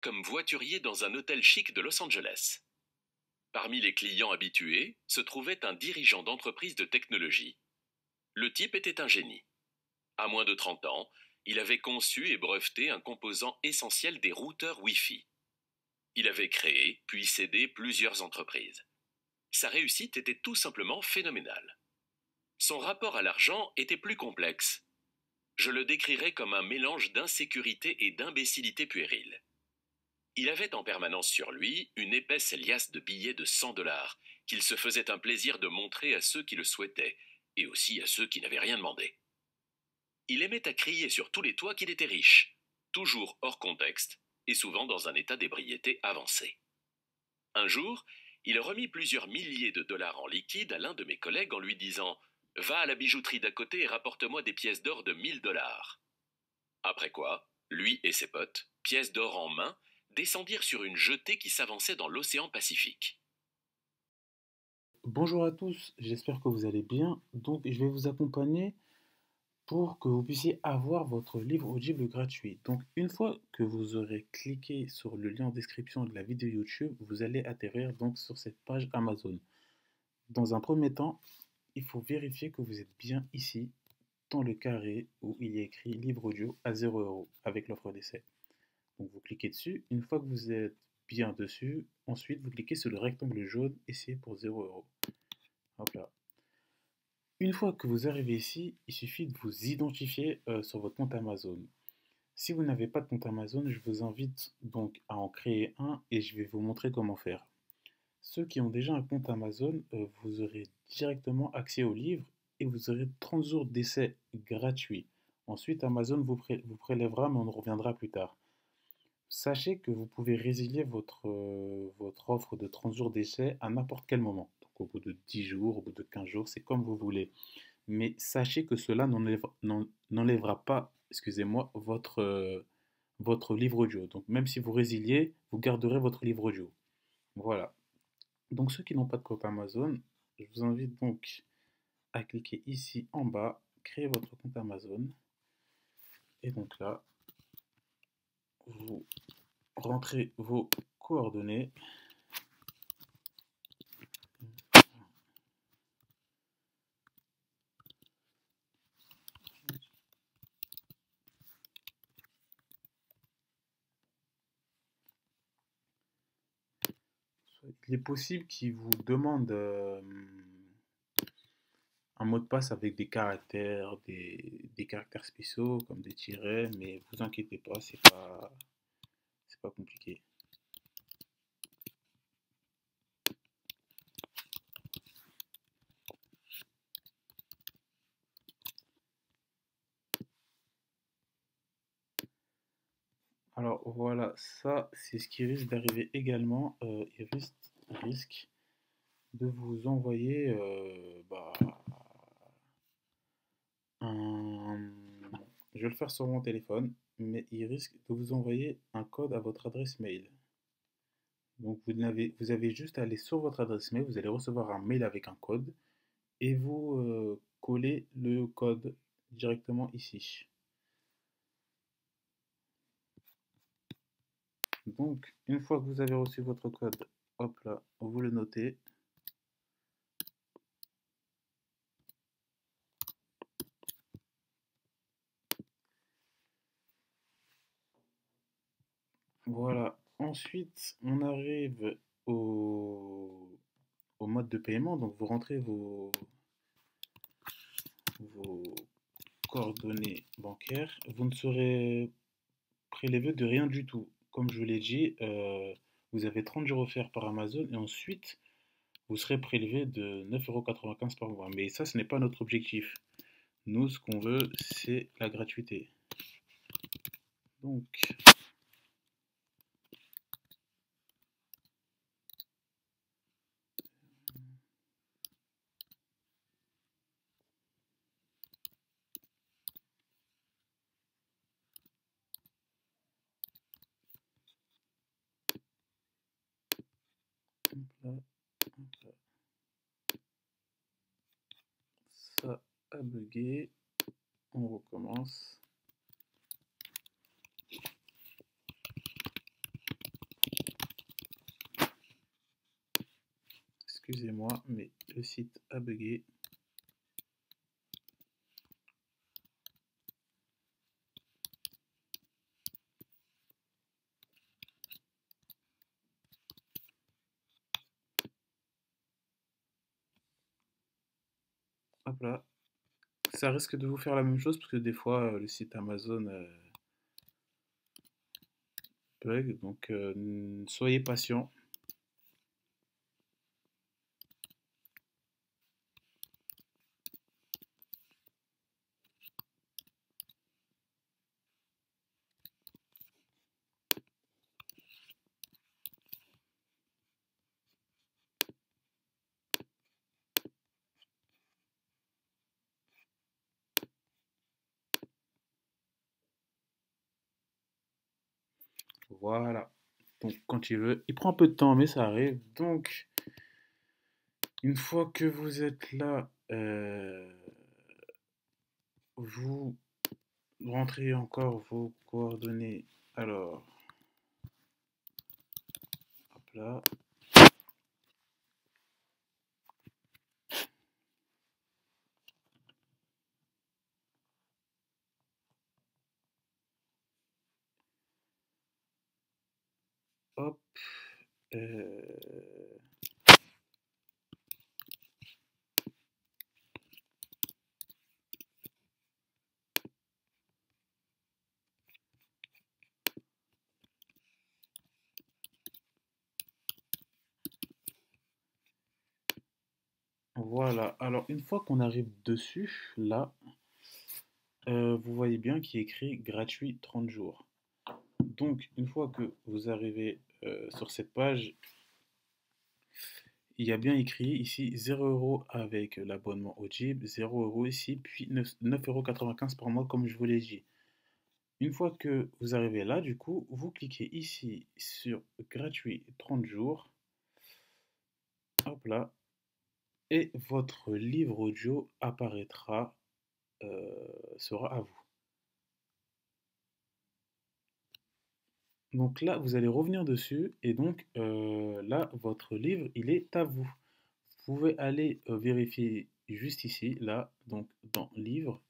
comme voiturier dans un hôtel chic de Los Angeles. Parmi les clients habitués se trouvait un dirigeant d'entreprise de technologie. Le type était un génie. À moins de 30 ans, il avait conçu et breveté un composant essentiel des routeurs Wi-Fi. Il avait créé, puis cédé plusieurs entreprises. Sa réussite était tout simplement phénoménale. Son rapport à l'argent était plus complexe. Je le décrirais comme un mélange d'insécurité et d'imbécilité puérile. Il avait en permanence sur lui une épaisse liasse de billets de 100 dollars qu'il se faisait un plaisir de montrer à ceux qui le souhaitaient, et aussi à ceux qui n'avaient rien demandé. Il aimait à crier sur tous les toits qu'il était riche, toujours hors contexte, et souvent dans un état d'ébriété avancé. Un jour, il remit plusieurs milliers de dollars en liquide à l'un de mes collègues en lui disant « Va à la bijouterie d'à côté et rapporte-moi des pièces d'or de 1000 dollars. » Après quoi, lui et ses potes, pièces d'or en main, descendirent sur une jetée qui s'avançait dans l'océan Pacifique. Bonjour à tous, j'espère que vous allez bien. Donc, je vais vous accompagner pour que vous puissiez avoir votre livre Audible gratuit. Donc, une fois que vous aurez cliqué sur le lien en description de la vidéo YouTube, vous allez atterrir donc sur cette page Amazon. Dans un premier temps, il faut vérifier que vous êtes bien ici, dans le carré où il y a écrit livre audio à 0 € avec l'offre d'essai. Donc, vous cliquez dessus. Une fois que vous êtes bien dessus, ensuite vous cliquez sur le rectangle jaune et c'est pour 0 €. Hop là. Une fois que vous arrivez ici, il suffit de vous identifier sur votre compte Amazon. Si vous n'avez pas de compte Amazon, je vous invite donc à en créer un et je vais vous montrer comment faire. Ceux qui ont déjà un compte Amazon, vous aurez directement accès au livre et vous aurez 30 jours d'essai gratuit. Ensuite, Amazon vous prélèvera, mais on en reviendra plus tard. Sachez que vous pouvez résilier votre offre de 30 jours d'essai à n'importe quel moment. Donc au bout de 10 jours, au bout de 15 jours, c'est comme vous voulez. Mais sachez que cela n'enlèvera pas, excusez-moi, votre livre audio. Donc même si vous résiliez, vous garderez votre livre audio. Voilà. Donc ceux qui n'ont pas de compte Amazon, je vous invite donc à cliquer ici en bas, créer votre compte Amazon. Et donc là, vous rentrez vos coordonnées. Il est possible qu'il vous demande un mot de passe avec des caractères spéciaux comme des tirets, mais vous inquiétez pas, c'est pas compliqué. Alors voilà, ça c'est ce qui risque d'arriver également. Il risque de vous envoyer un... Je vais le faire sur mon téléphone, mais il risque de vous envoyer un code à votre adresse mail. Donc vous avez juste à aller sur votre adresse mail, vous allez recevoir un mail avec un code et vous collez le code directement ici. Donc une fois que vous avez reçu votre code, hop là, vous le notez. Voilà. Ensuite, on arrive au mode de paiement. Donc vous rentrez vos coordonnées bancaires. Vous ne serez prélevé de rien du tout. Comme je vous l'ai dit, vous avez 30 jours offerts par Amazon et ensuite vous serez prélevé de 9,95 € par mois. Mais ça, ce n'est pas notre objectif. Nous, ce qu'on veut, c'est la gratuité. Donc, hop là, hop là. Ça a bugué. On recommence. excusez-moi, mais le site a bugué. Hop là. Ça risque de vous faire la même chose parce que des fois le site Amazon bug, donc soyez patient. Voilà. Donc quand il veut, il prend un peu de temps, mais ça arrive. Donc une fois que vous êtes là, vous rentrez encore vos coordonnées. Alors, hop là. Hop. euh, Voilà. Alors une fois qu'on arrive dessus, là, vous voyez bien qu'il est écrit gratuit 30 jours. Donc une fois que vous arrivez sur cette page, il y a bien écrit ici 0 € avec l'abonnement Audible, 0 € ici, puis 9,95 € par mois comme je vous l'ai dit. Une fois que vous arrivez là, du coup, vous cliquez ici sur gratuit 30 jours. Hop là. Et votre livre audio apparaîtra, sera à vous. Donc là, vous allez revenir dessus et donc là, votre livre, il est à vous. Vous pouvez aller vérifier juste ici, là, donc dans livre.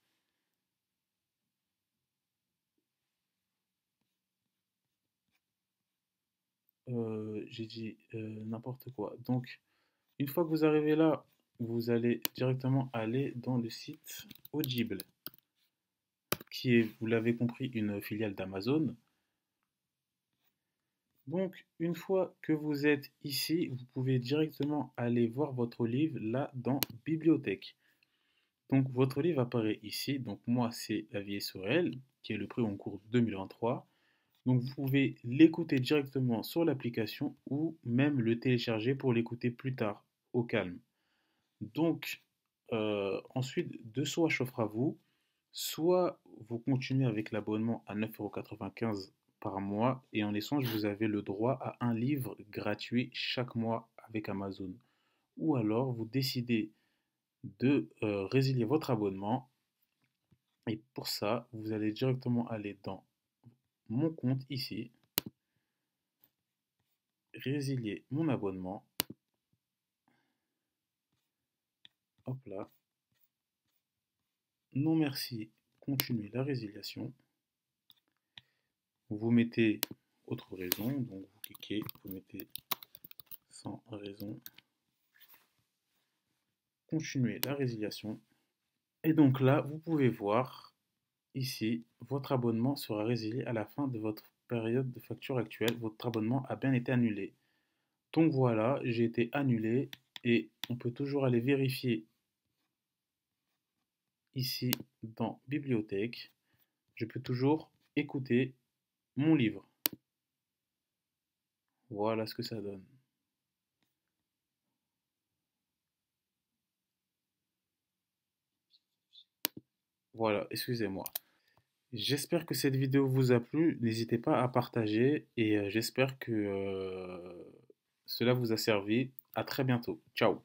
J'ai dit n'importe quoi. Donc, une fois que vous arrivez là, vous allez directement aller dans le site Audible, qui est, vous l'avez compris, une filiale d'Amazon. Donc, une fois que vous êtes ici, vous pouvez directement aller voir votre livre là dans Bibliothèque. Donc, votre livre apparaît ici. Donc, moi, c'est La vie est sur elle, qui est le prix en cours 2023. Donc, vous pouvez l'écouter directement sur l'application ou même le télécharger pour l'écouter plus tard, au calme. Donc, ensuite, deux choix s'offrent à vous. Soit vous continuez avec l'abonnement à 9,95 € par mois et en échange, vous avez le droit à un livre gratuit chaque mois avec Amazon. Ou alors, vous décidez de résilier votre abonnement et pour ça, vous allez directement aller dans mon compte ici, résilier mon abonnement. Hop là. Non merci, continuer la résiliation. Vous mettez autre raison, donc vous cliquez, vous mettez sans raison, continuer la résiliation. Et donc là, vous pouvez voir ici, votre abonnement sera résilié à la fin de votre période de facture actuelle. Votre abonnement a bien été annulé. Donc voilà, j'ai été annulé et on peut toujours aller vérifier ici dans Bibliothèque. Je peux toujours écouter mon livre. Voilà ce que ça donne. Voilà, excusez-moi. J'espère que cette vidéo vous a plu. N'hésitez pas à partager et j'espère que cela vous a servi. À très bientôt. Ciao.